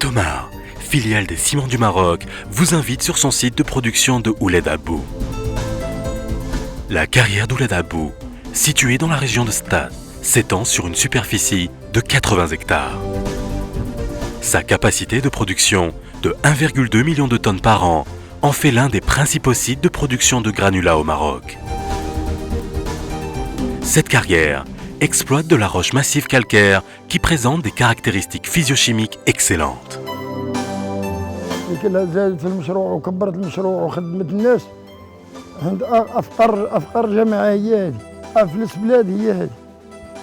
Betomar, filiale des Ciments du Maroc, vous invite sur son site de production de Ouled Abou. La carrière d'Ouled Abou, située dans la région de Stade, s'étend sur une superficie de 80 hectares. Sa capacité de production de 1,2 million de tonnes par an en fait l'un des principaux sites de production de granulats au Maroc. Cette carrière exploite de la roche massive calcaire qui présente des caractéristiques physiochimiques excellentes. زادت في المشروع وكبرت المشروع وخدمت الناس عند افقر جماعه هي هذه افلس بلاد هي هذه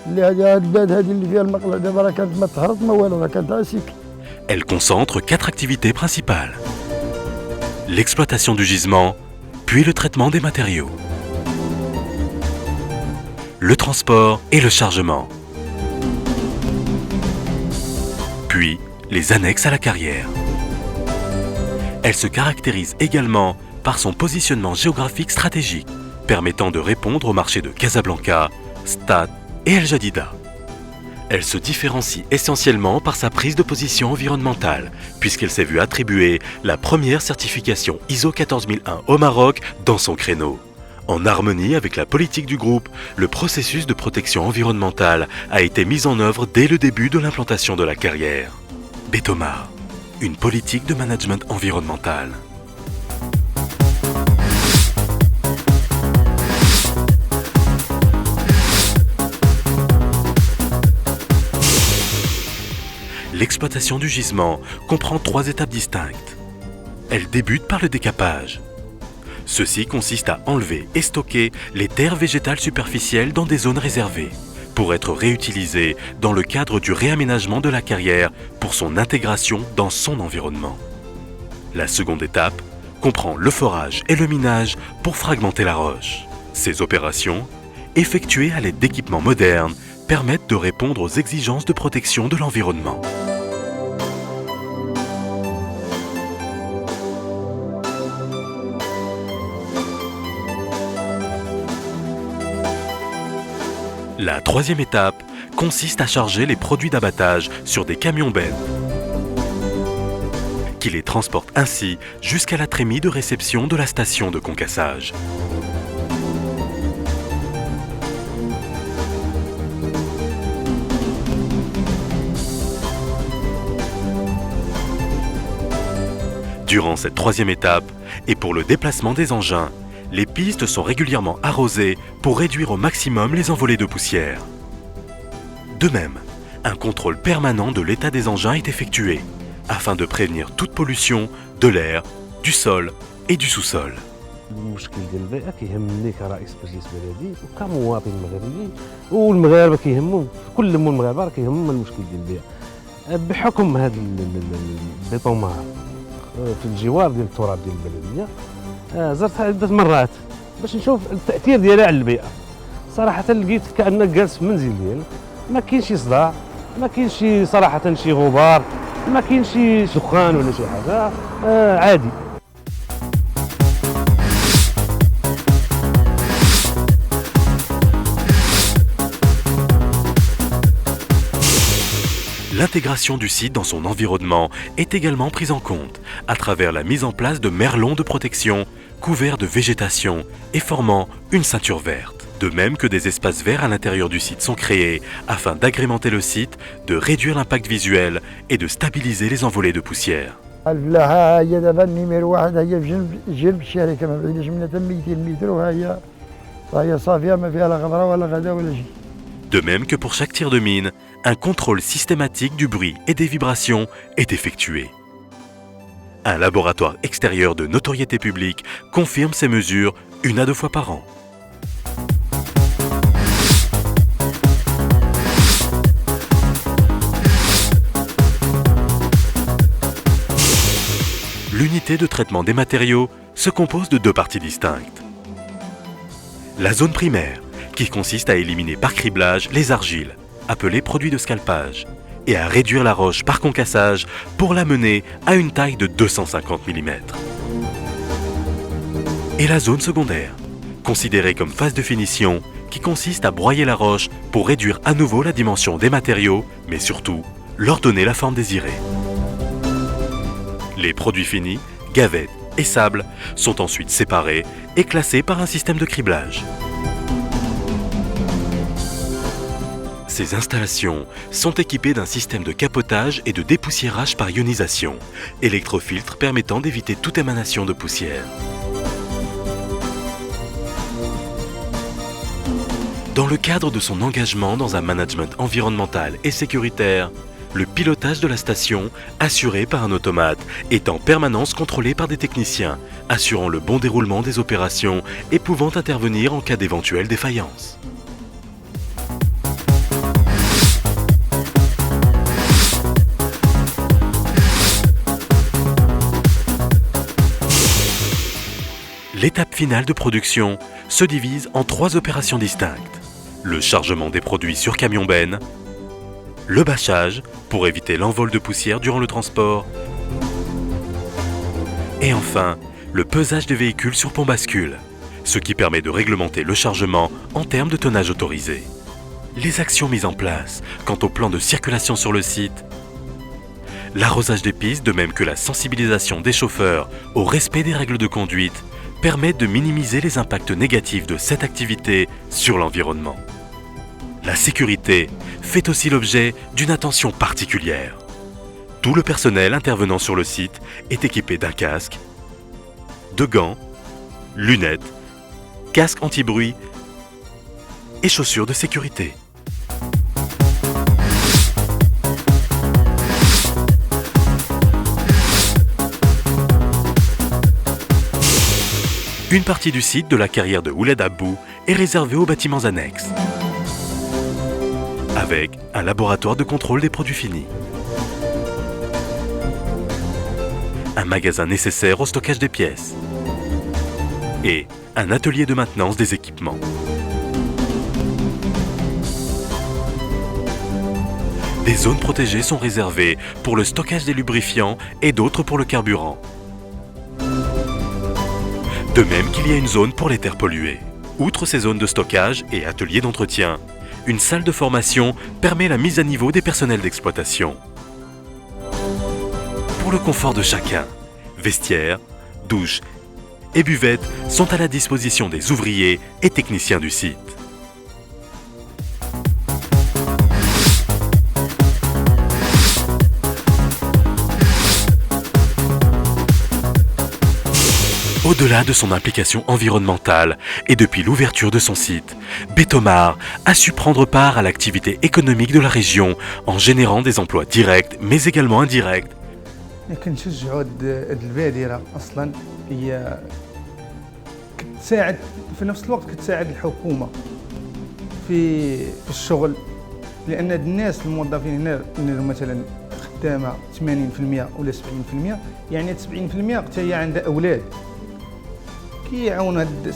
اللي هذه البلاد هذه اللي فيها المقله دابا راه كانت ما تهرط ما والو راه كانت عسيك. Elle concentre 4 activités principales. L'exploitation du gisement, puis le traitement des matériaux, le transport et le chargement, puis les annexes à la carrière. Elle se caractérise également par son positionnement géographique stratégique, permettant de répondre au marché de Casablanca, Stade et El Jadida. Elle se différencie essentiellement par sa prise de position environnementale, puisqu'elle s'est vue attribuer la première certification ISO 14001 au Maroc dans son créneau. En harmonie avec la politique du groupe, le processus de protection environnementale a été mis en œuvre dès le début de l'implantation de la carrière. Betomar, une politique de management environnemental. L'exploitation du gisement comprend 3 étapes distinctes. Elle débute par le décapage. Ceci consiste à enlever et stocker les terres végétales superficielles dans des zones réservées, pour être réutilisées dans le cadre du réaménagement de la carrière pour son intégration dans son environnement. La seconde étape comprend le forage et le minage pour fragmenter la roche. Ces opérations, effectuées à l'aide d'équipements modernes, permettent de répondre aux exigences de protection de l'environnement. La troisième étape consiste à charger les produits d'abattage sur des camions-bennes qui les transportent ainsi jusqu'à la trémie de réception de la station de concassage. Durant cette troisième étape, et pour le déplacement des engins, les pistes sont régulièrement arrosées pour réduire au maximum les envolées de poussière. De même, un contrôle permanent de l'état des engins est effectué, afin de prévenir toute pollution de l'air, du sol et du sous-sol. المشكل ديال البيئة كيهمني كرئيس مجلس بلدي وكمواطن مغربي والمغاربة كيهمهم كل المغاربة راه كيهمهم المشكل ديال البيئة بحكم هذا البيطومار في الجوار ديال التراب ديال البلدية زرتها عدة مرات باش نشوف التأثير ديالها على البيئة. صراحة لقيت كأنك جالس في منزل ديالك، ما كاينش شي صداع، ما كاينش صراحة شي غبار، ما كاينش شي دخان ولا شي حاجة، عادي. L'intégration du site dans son environnement est également prise en compte à travers la mise en place de merlons de protection couverts de végétation et formant une ceinture verte. De même que des espaces verts à l'intérieur du site sont créés afin d'agrémenter le site, de réduire l'impact visuel et de stabiliser les envolées de poussière. الفلاحة هي دابا النميرو واحد هي في جنب الشركة ما بعيدش منها 200 متر وهي صافية ما فيها لا غبرة ولا غدا ولا شيء. De même que pour chaque tir de mine, un contrôle systématique du bruit et des vibrations est effectué. Un laboratoire extérieur de notoriété publique confirme ces mesures 1 à 2 fois par an. L'unité de traitement des matériaux se compose de 2 parties distinctes. La zone primaire, qui consiste à éliminer par criblage les argiles, appelées produits de scalpage, et à réduire la roche par concassage pour la mener à une taille de 250 mm. Et la zone secondaire, considérée comme phase de finition, qui consiste à broyer la roche pour réduire à nouveau la dimension des matériaux, mais surtout leur donner la forme désirée. Les produits finis, gavettes et sable sont ensuite séparés et classés par un système de criblage. Ces installations sont équipées d'un système de capotage et de dépoussiérage par ionisation, électrofiltre permettant d'éviter toute émanation de poussière. Dans le cadre de son engagement dans un management environnemental et sécuritaire, le pilotage de la station, assuré par un automate, est en permanence contrôlé par des techniciens, assurant le bon déroulement des opérations et pouvant intervenir en cas d'éventuelle défaillance. L'étape finale de production se divise en 3 opérations distinctes. Le chargement des produits sur camion-benne, le bâchage pour éviter l'envol de poussière durant le transport et enfin le pesage des véhicules sur pont bascule, ce qui permet de réglementer le chargement en termes de tonnage autorisé. Les actions mises en place quant au plan de circulation sur le site, l'arrosage des pistes de même que la sensibilisation des chauffeurs au respect des règles de conduite permettent de minimiser les impacts négatifs de cette activité sur l'environnement. La sécurité fait aussi l'objet d'une attention particulière. Tout le personnel intervenant sur le site est équipé d'un casque, de gants, lunettes, casque anti-bruit et chaussures de sécurité. Une partie du site de la carrière de Ouled Abou est réservée aux bâtiments annexes, avec un laboratoire de contrôle des produits finis, un magasin nécessaire au stockage des pièces et un atelier de maintenance des équipements. Des zones protégées sont réservées pour le stockage des lubrifiants et d'autres pour le carburant. De même qu'il y a une zone pour les terres polluées. Outre ces zones de stockage et ateliers d'entretien, une salle de formation permet la mise à niveau des personnels d'exploitation. Pour le confort de chacun, vestiaires, douches et buvettes sont à la disposition des ouvriers et techniciens du site. Au-delà de son implication environnementale et depuis l'ouverture de son site, Betomar a su prendre part à l'activité économique de la région en générant des emplois directs mais également indirects. كنشجعوا هاد البادرة أصلا هي كتساعد في نفس الوقت كتساعد الحكومة في الشغل لأن هاد الناس الموظفين هنا مثلا خدامة 80% ولا 70% يعني 70% حتى هي عندها أولاد كيعاونوا هاد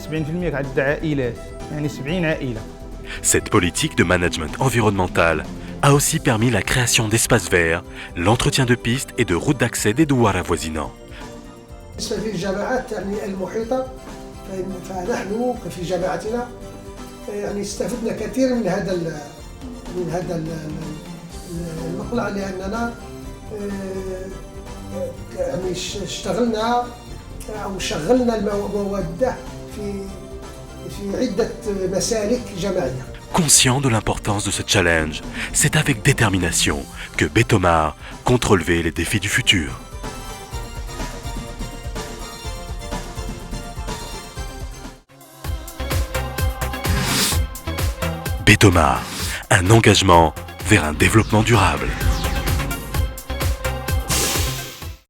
70% عند عائلات يعني 70 عائلة. Cette politique de management environnemental a aussi permis la création d'espaces verts, l'entretien de pistes et de routes d'accès des douars avoisinants. في الجامعات يعني المحيطة فنحن في جامعتنا يعني استفدنا كثير من هذا المقلع لأننا يعني اشتغلنا أو شغلنا المواد في عدة مسالك جماعية. Conscient de l'importance de ce challenge, c'est avec détermination que Betomar compte relever les défis du futur. Betomar, un engagement vers un développement durable.